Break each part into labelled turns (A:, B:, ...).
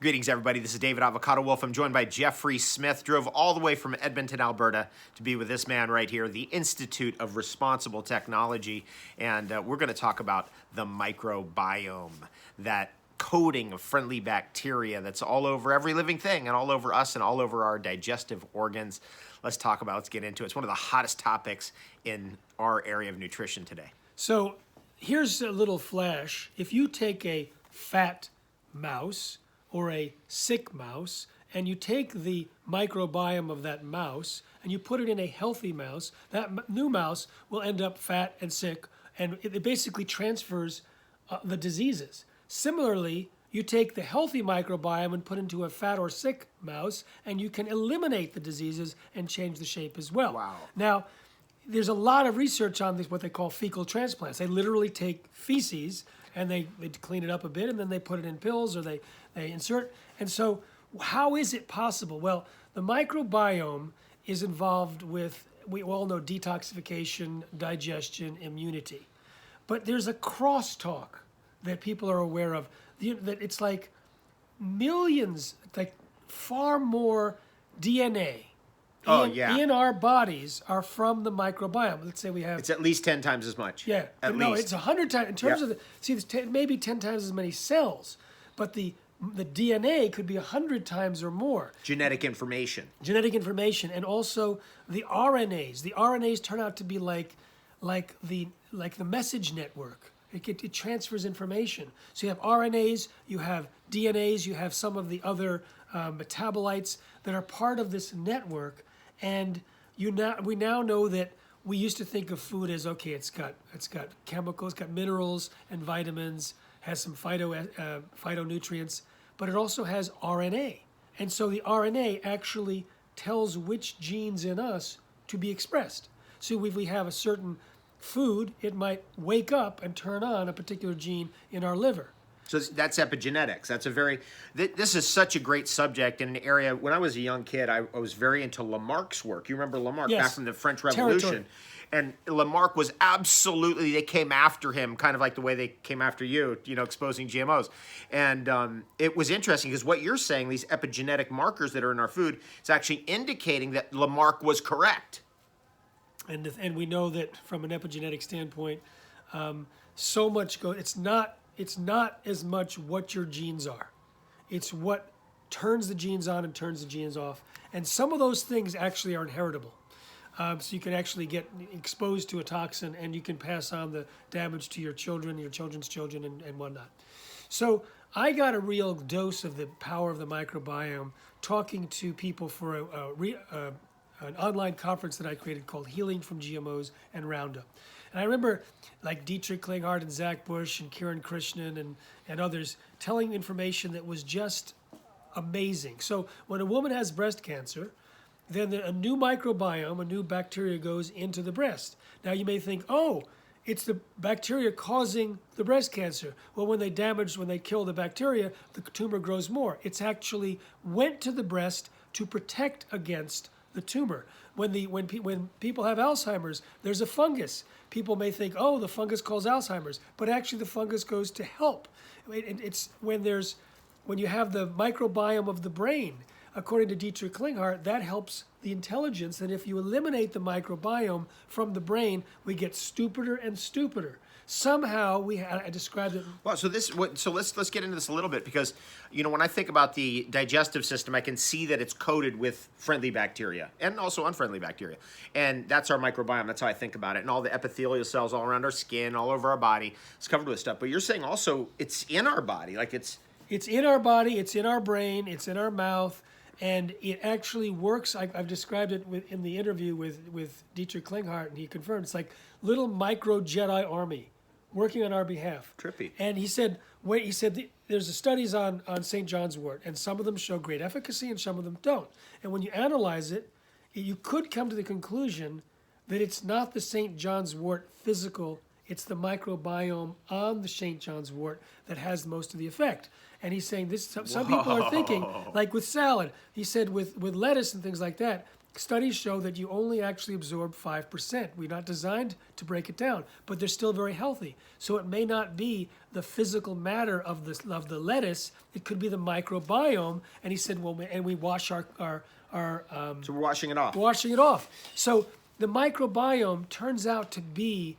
A: Greetings, everybody. This is David Avocado Wolfe. I'm joined by Jeffrey Smith. Drove all the way from Edmonton, Alberta, to be with this man right here, the Institute of Responsible Technology. And we're going to talk about the microbiome, that coating of friendly bacteria that's all over every living thing and all over us and all over our digestive organs. Let's get into it. It's one of the hottest topics in our area of nutrition today.
B: So here's a little flash. If you take a fat mouse or a sick mouse, and you take the microbiome of that mouse and you put it in a healthy mouse, that new mouse will end up fat and sick, and it basically transfers the diseases. Similarly, you take the healthy microbiome and put into a fat or sick mouse, and you can eliminate the diseases and change the shape as well.
A: Wow.
B: Now, there's a lot of research on this, what they call fecal transplants. They literally take feces and they clean it up a bit, and then they put it in pills or they insert. And so how is it possible? Well, the microbiome is involved with, we all know, detoxification, digestion, immunity. But there's a crosstalk that people are aware of, that it's like millions, like far more DNA in our bodies are from the microbiome. Let's say we have...
A: It's at least 10 times as much.
B: Yeah. No, it's 100 times. In terms of there's maybe 10 times as many cells, but the DNA could be 100 times or more.
A: Genetic information.
B: And also the RNAs. The RNAs turn out to be like the message network. It transfers information. So you have RNAs, you have DNAs, you have some of the other metabolites that are part of this network. And we now know that we used to think of food as, okay, it's got chemicals, it's got minerals and vitamins, has some phytonutrients, but it also has RNA. And so the RNA actually tells which genes in us to be expressed. So if we have a certain food, it might wake up and turn on a particular gene in our liver.
A: So that's epigenetics. This is such a great subject in an area. When I was a young kid, I was very into Lamarck's work. You remember Lamarck,
B: yes,
A: back from the French Revolution?
B: Territory.
A: And Lamarck was absolutely, they came after him, kind of like the way they came after you, exposing GMOs. And it was interesting because what you're saying, these epigenetic markers that are in our food, is actually indicating that Lamarck was correct.
B: And we know that from an epigenetic standpoint, so much goes. It's not as much what your genes are. It's what turns the genes on and turns the genes off. And some of those things actually are inheritable. So you can actually get exposed to a toxin and you can pass on the damage to your children, your children's children, and whatnot. So I got a real dose of the power of the microbiome talking to people for an online conference that I created called Healing from GMOs and Roundup. And I remember like Dietrich Klinghardt and Zach Bush and Kiran Krishnan and others telling information that was just amazing. So when a woman has breast cancer, then a new microbiome, a new bacteria goes into the breast. Now you may think, oh, it's the bacteria causing the breast cancer. Well, when they kill the bacteria, the tumor grows more. It's actually went to the breast to protect against the tumor. When people have Alzheimer's, there's a fungus. People may think, oh, the fungus causes Alzheimer's, but actually the fungus goes to help. It's when you have the microbiome of the brain, according to Dietrich Klinghardt, that helps the intelligence. And if you eliminate the microbiome from the brain, we get stupider and stupider. Somehow I described it.
A: Well, so let's get into this a little bit because, when I think about the digestive system, I can see that it's coated with friendly bacteria and also unfriendly bacteria. And that's our microbiome. That's how I think about it. And all the epithelial cells all around our skin, all over our body, it's covered with stuff. But you're saying also it's in our body, like it's
B: in our body, it's in our brain, it's in our mouth. And it actually works. I've described it in the interview with Dietrich Klinghardt, and he confirmed it's like little micro Jedi army working on our behalf.
A: Trippy.
B: And he said there's studies on St. John's wort, and some of them show great efficacy and some of them don't. And when you analyze it, you could come to the conclusion that it's not the St. John's wort physical, it's the microbiome on the St. John's wort that has most of the effect. And he's saying this. Some people are thinking, like with salad, he said with lettuce and things like that, studies show that you only actually absorb 5%. We're not designed to break it down, but they're still very healthy. So it may not be the physical matter of the lettuce. It could be the microbiome. And he said, well, and we wash our
A: So we're washing it off.
B: washing it off. So the microbiome turns out to be,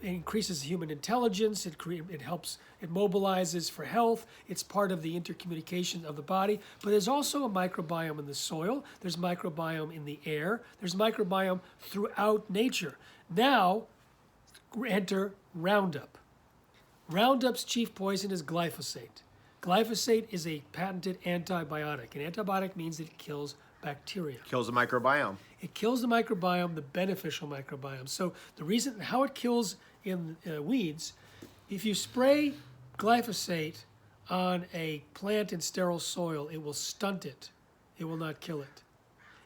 B: it increases human intelligence, it helps, it mobilizes for health, it's part of the intercommunication of the body, but there's also a microbiome in the soil, there's microbiome in the air, there's microbiome throughout nature. Now, enter Roundup. Roundup's chief poison is glyphosate. Glyphosate is a patented antibiotic. An antibiotic means that it kills bacteria.
A: Kills the microbiome.
B: It kills the microbiome, the beneficial microbiome. So the reason how it kills in weeds, if you spray glyphosate on a plant in sterile soil, it will stunt it. It will not kill it.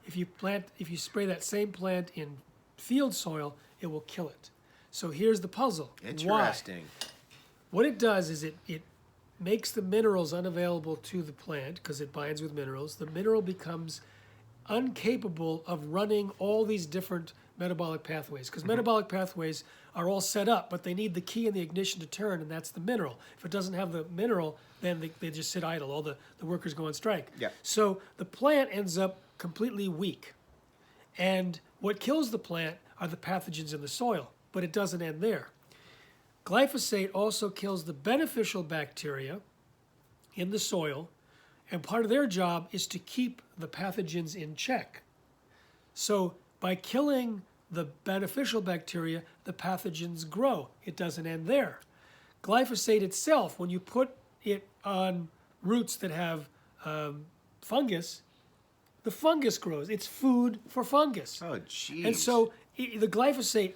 B: If you spray that same plant in field soil, it will kill it. So here's the puzzle.
A: Interesting.
B: Why? What it does is it makes the minerals unavailable to the plant because it binds with minerals. The mineral becomes incapable of running all these different metabolic pathways because metabolic pathways are all set up, but they need the key in the ignition to turn, and that's the mineral. If it doesn't have the mineral, then they just sit idle. All the workers go on strike.
A: Yeah.
B: So the plant ends up completely weak. And what kills the plant are the pathogens in the soil, but it doesn't end there. Glyphosate also kills the beneficial bacteria in the soil, and part of their job is to keep the pathogens in check. So by killing the beneficial bacteria, the pathogens grow. It doesn't end there. Glyphosate itself, when you put it on roots that have fungus, the fungus grows. It's food for fungus.
A: Oh, geez.
B: And so the glyphosate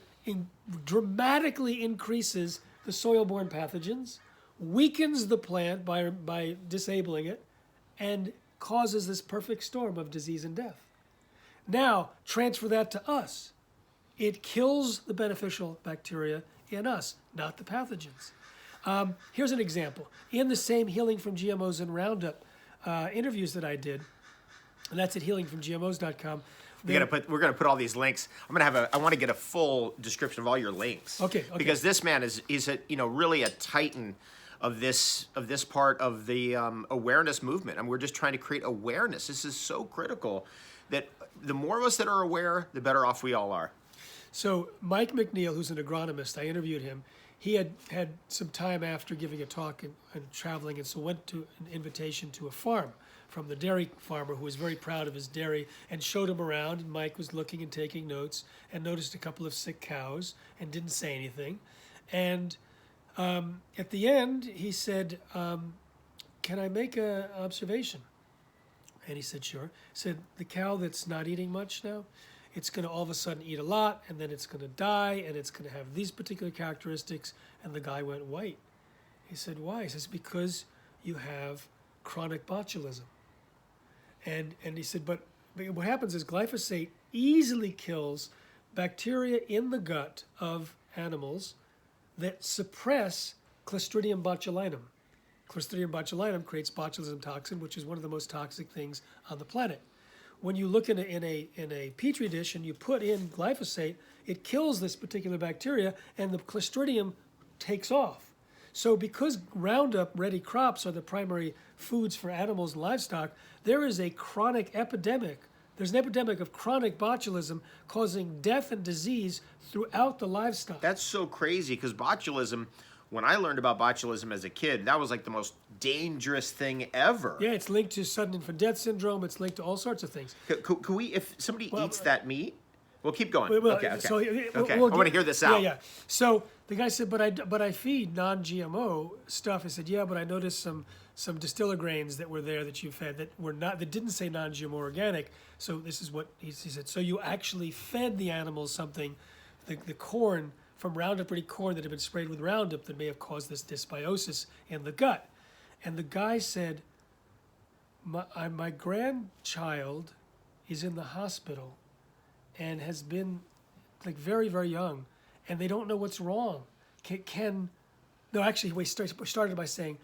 B: dramatically increases the soil-borne pathogens, weakens the plant by disabling it, and causes this perfect storm of disease and death. Now, transfer that to us. It kills the beneficial bacteria in us, not the pathogens. Here's an example. In the same Healing from GMOs and Roundup interviews that I did, and that's at healingfromgmos.com.
A: We're gonna put all these links. I want to get a full description of all your links.
B: Okay.
A: Because this man is really a titan of this part of the awareness movement. And we're just trying to create awareness. This is so critical that the more of us that are aware, the better off we all are.
B: So Mike McNeil, who's an agronomist, I interviewed him. He had some time after giving a talk and traveling, and so went to an invitation to a farm from the dairy farmer who was very proud of his dairy, and showed him around. And Mike was looking and taking notes and noticed a couple of sick cows and didn't say anything. And at the end, he said, can I make an observation? And he said, sure. He said, the cow that's not eating much now, it's going to all of a sudden eat a lot, and then it's going to die, and it's going to have these particular characteristics. And the guy went white. He said, why? He says, because you have chronic botulism. And he said, but what happens is glyphosate easily kills bacteria in the gut of animals that suppress Clostridium botulinum. Clostridium botulinum creates botulism toxin, which is one of the most toxic things on the planet. When you look in a petri dish and you put in glyphosate, it kills this particular bacteria, and the Clostridium takes off. So because Roundup Ready crops are the primary foods for animals and livestock, there is a chronic epidemic. There's an epidemic of chronic botulism causing death and disease throughout the livestock.
A: That's so crazy because botulism, when I learned about botulism as a kid, that was like the most dangerous thing ever.
B: Yeah, it's linked to sudden infant death syndrome. It's linked to all sorts of things.
A: Could we, if somebody eats that meat, we'll keep going.
B: Well,
A: Okay.
B: so
A: Okay.
B: we'll
A: I want to hear this out.
B: Yeah. So the guy said, but I feed non-GMO stuff. I said, yeah, but I noticed some distiller grains that were there that you fed that didn't say non-GMO organic. So this is what he said. So you actually fed the animals something, the corn from Roundup Ready corn that had been sprayed with Roundup that may have caused this dysbiosis in the gut. And the guy said, my grandchild is in the hospital and has been like very, very young, and they don't know what's wrong. No, actually, we started by saying,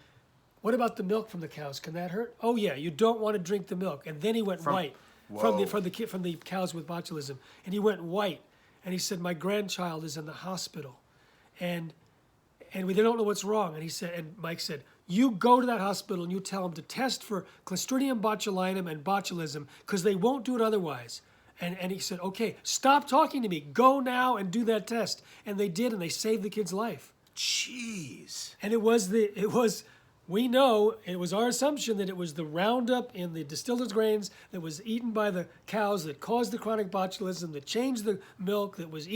B: what about the milk from the cows? Can that hurt? Oh yeah, you don't want to drink the milk. And then he went white. from the cows with botulism, and he went white, and he said, my grandchild is in the hospital, and we don't know what's wrong. And he said, and Mike said, you go to that hospital and you tell them to test for Clostridium botulinum and botulism because they won't do it otherwise. And he said, okay, stop talking to me. Go now and do that test. And they did, and they saved the kid's life.
A: Jeez.
B: And we know, it was our assumption that it was the Roundup in the distillers grains that was eaten by the cows that caused the chronic botulism, that changed the milk, that was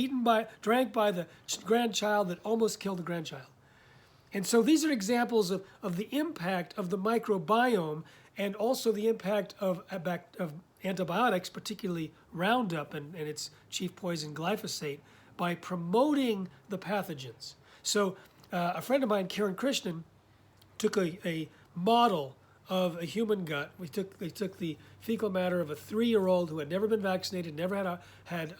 B: drank by the grandchild that almost killed the grandchild. And so these are examples of the impact of the microbiome and also the impact of antibiotics, particularly Roundup and its chief poison glyphosate, by promoting the pathogens. So a friend of mine, Kiran Krishnan, took a model of a human gut. They took the fecal matter of a 3-year-old who had never been vaccinated, never had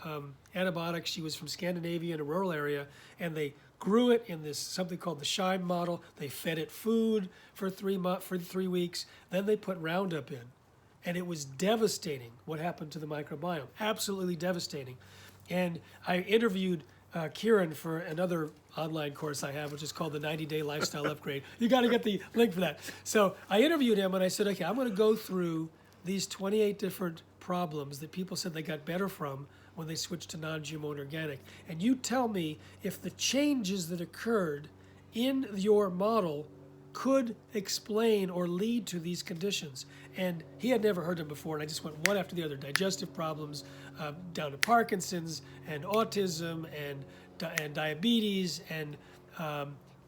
B: antibiotics. She was from Scandinavia in a rural area, and they grew it in this something called the Scheim model. They fed it food for 3 weeks. Then they put Roundup in, and it was devastating what happened to the microbiome. Absolutely devastating. And I interviewed Kieran for another online course I have, which is called the 90-Day Lifestyle Upgrade. You got to get the link for that. So I interviewed him, and I said, okay, I'm going to go through these 28 different problems that people said they got better from when they switched to non-GMO and organic. And you tell me if the changes that occurred in your model could explain or lead to these conditions. And he had never heard them before, and I just went one after the other. Digestive problems, down to Parkinson's, and autism, and diabetes, and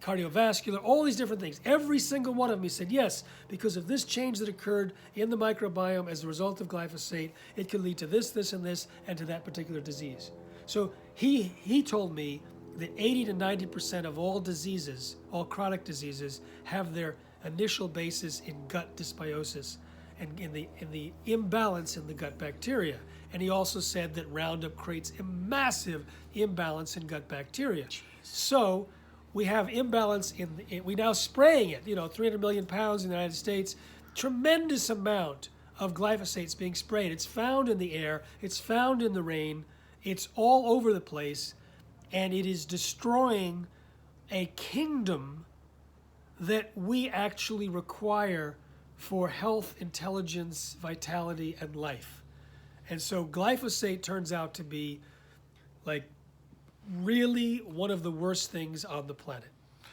B: cardiovascular, all these different things. Every single one of them, he said, yes, because of this change that occurred in the microbiome as a result of glyphosate, it could lead to this, this, and this, and to that particular disease. So he told me that 80 to 90% of all diseases, all chronic diseases, have their initial basis in gut dysbiosis and in the imbalance in the gut bacteria. And he also said that Roundup creates a massive imbalance in gut bacteria. Jeez. So we have imbalance we now spraying it, 300 million pounds in the United States, tremendous amount of glyphosates being sprayed. It's found in the air, it's found in the rain, it's all over the place, and it is destroying a kingdom that we actually require for health, intelligence, vitality, and life. And so glyphosate turns out to be like really one of the worst things on the planet.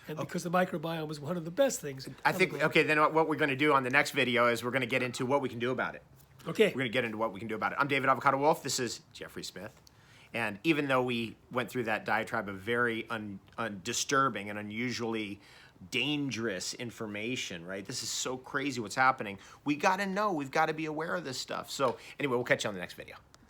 B: And because the microbiome is one of the best things.
A: I think, okay, then what we're going to do on the next video is we're going to get into what we can do about it.
B: Okay.
A: We're going to get into what we can do about it. I'm David Avocado Wolfe. This is Jeffrey Smith. And even though we went through that diatribe of very disturbing and unusually dangerous information, right? This is so crazy what's happening. We got to know. We've got to be aware of this stuff. So anyway, we'll catch you on the next video.